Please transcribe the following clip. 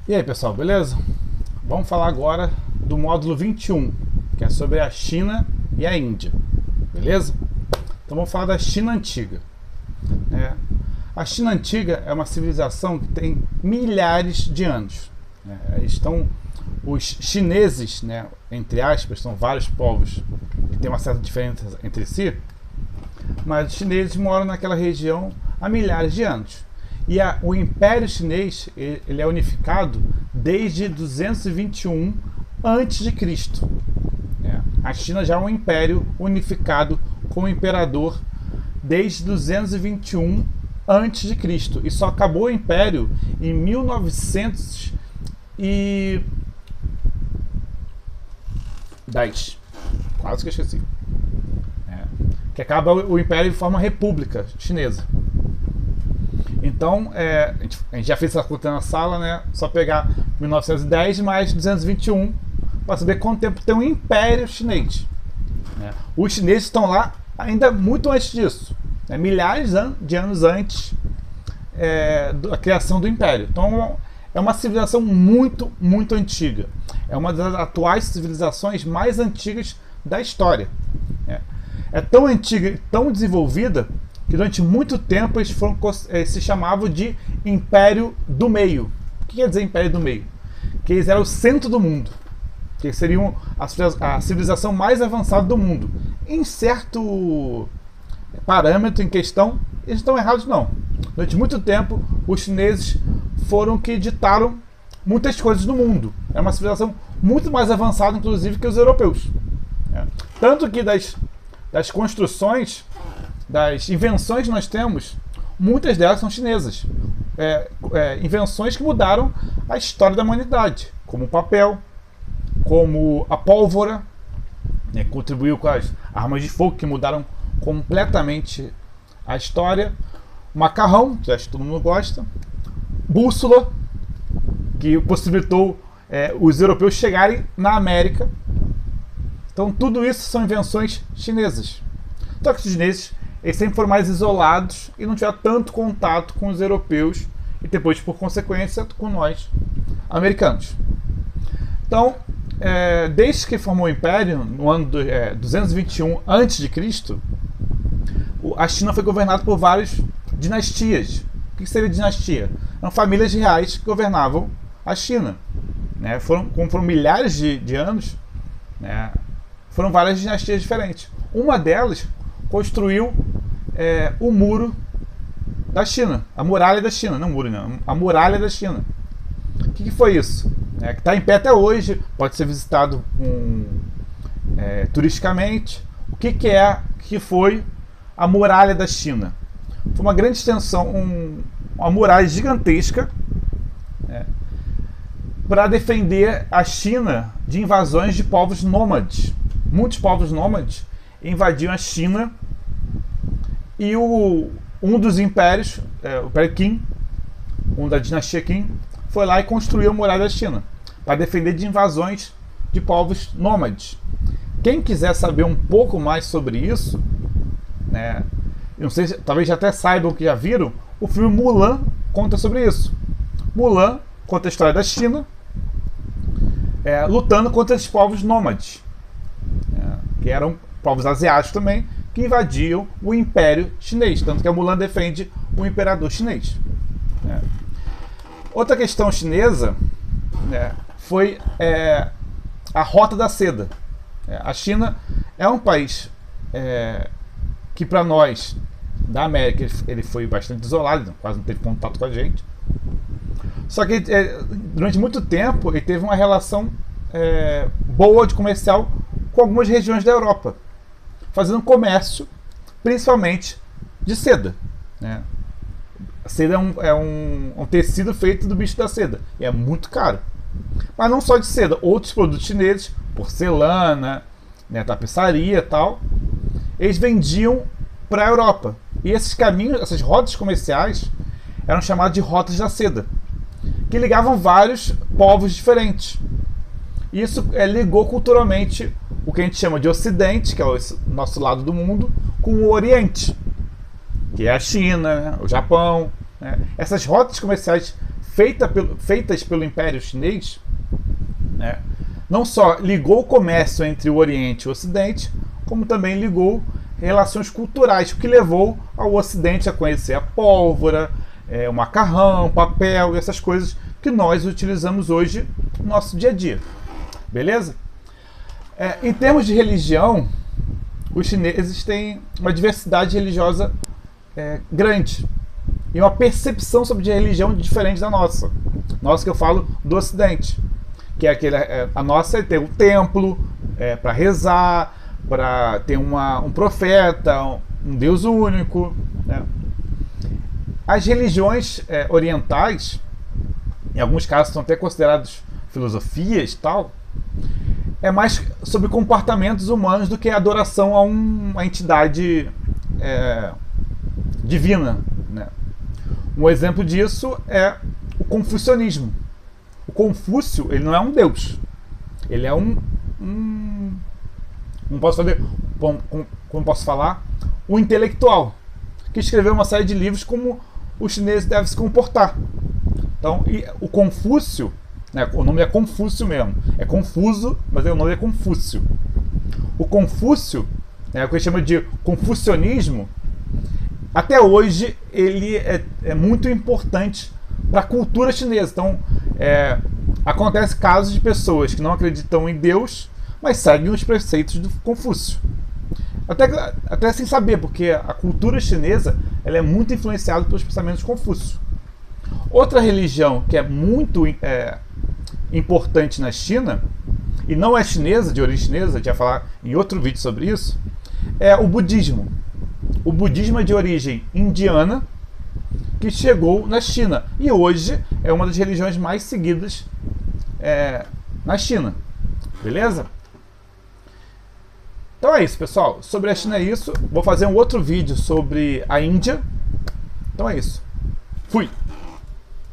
E aí pessoal, beleza? Vamos falar agora do módulo 21, que é sobre a China e a Índia, beleza? Então vamos falar da China Antiga. A China Antiga é uma civilização que tem milhares de anos. Os chineses, entre aspas, são vários povos que têm uma certa diferença entre si, mas os chineses moram naquela região há milhares de anos. E o Império Chinês ele é unificado desde 221 a.C. A China já é um império unificado com o imperador desde 221 a.C. E só acabou o império em 1910. Quase que eu esqueci. Que acaba o império e forma a República Chinesa. Então, a gente já fez essa conta na sala, Só pegar 1910 mais 221 para saber quanto tempo tem um Império Chinês. Os chineses estão lá ainda muito antes disso, milhares de anos antes da criação do Império. Então, é uma civilização muito, muito antiga. É uma das atuais civilizações mais antigas da história. É tão antiga e tão desenvolvida que durante muito tempo eles se chamavam de Império do Meio. O que quer dizer Império do Meio? Que eles eram o centro do mundo, que seriam a civilização mais avançada do mundo. Em certo parâmetro, em questão, eles estão errados não. Durante muito tempo, os chineses foram que ditaram muitas coisas no mundo. É uma civilização muito mais avançada, inclusive, que os europeus. Tanto que das construções, das invenções que nós temos, muitas delas são chinesas. Invenções que mudaram a história da humanidade, como o papel, como a pólvora, contribuiu com as armas de fogo, que mudaram completamente a história. O macarrão, que acho que todo mundo gosta. Bússola, que possibilitou os europeus chegarem na América. Então tudo isso são invenções chinesas. Só que os chineses eles sempre foram mais isolados e não tiveram tanto contato com os europeus e depois, por consequência, com nós, americanos. Então, desde que formou o Império, no ano 221 a.C., a China foi governada por várias dinastias. O que seria dinastia? Eram famílias reais que governavam a China. Como foram milhares de anos, foram várias dinastias diferentes. Uma delas construiu o muro da China, a muralha da China, não muro não, a muralha da China. O que foi isso? Que está em pé até hoje, pode ser visitado turisticamente. O que foi a muralha da China? Foi uma grande extensão, uma muralha gigantesca para defender a China de invasões de povos nômades. Muitos povos nômades invadiam a China e um dos impérios, o Império Qin, da dinastia Qin, foi lá e construiu a muralha da China para defender de invasões de povos nômades. Quem quiser saber um pouco mais sobre isso, não sei, talvez já até saibam que já viram, o filme Mulan conta sobre isso. Mulan conta a história da China lutando contra esses povos nômades, que eram povos asiáticos também, que invadiam o Império Chinês. Tanto que a Mulan defende o imperador chinês. Outra questão chinesa foi a Rota da Seda. A China é um país que, para nós, da América, ele foi bastante isolado, quase não teve contato com a gente. Só que durante muito tempo ele teve uma relação boa de comercial com algumas regiões da Europa, fazendo comércio, principalmente de seda. A seda é um tecido feito do bicho da seda, e é muito caro. Mas não só de seda, outros produtos chineses, porcelana, tapeçaria e tal, eles vendiam para a Europa. E esses caminhos, essas rotas comerciais, eram chamadas de rotas da seda, que ligavam vários povos diferentes. Isso ligou culturalmente o que a gente chama de Ocidente, que é o nosso lado do mundo, com o Oriente, que é a China, o Japão. Essas rotas comerciais feitas pelo Império Chinês, né, não só ligou o comércio entre o Oriente e o Ocidente, como também ligou relações culturais, o que levou ao Ocidente a conhecer a pólvora, o macarrão, o papel, essas coisas que nós utilizamos hoje no nosso dia a dia. Beleza? Em termos de religião, os chineses têm uma diversidade religiosa grande e uma percepção sobre a religião diferente da nossa. Nossa, que eu falo do Ocidente, que é a nossa é ter um templo para rezar, para ter um profeta, um Deus único, né? As religiões orientais, em alguns casos são até consideradas filosofias e tal, é mais sobre comportamentos humanos do que a adoração a uma entidade divina, né? Um exemplo disso é o confucionismo. O Confúcio, ele não é um deus, ele é como posso falar, um intelectual que escreveu uma série de livros como o chinês deve se comportar. Então, o Confúcio, né, o nome é Confúcio mesmo, é confuso, mas o nome é Confúcio. O Confúcio, o que a gente chama de confucionismo, até hoje ele é muito importante para a cultura chinesa. Então, acontece casos de pessoas que não acreditam em Deus, mas seguem os preceitos do Confúcio. Até sem saber, porque a cultura chinesa ela é muito influenciada pelos pensamentos de Confúcio. Outra religião que é muito importante na China, e não é chinesa, de origem chinesa, a gente vai falar em outro vídeo sobre isso, é o budismo. O budismo é de origem indiana, que chegou na China, e hoje é uma das religiões mais seguidas na China. Beleza? Então é isso, pessoal. Sobre a China é isso. Vou fazer um outro vídeo sobre a Índia. Então é isso. Fui!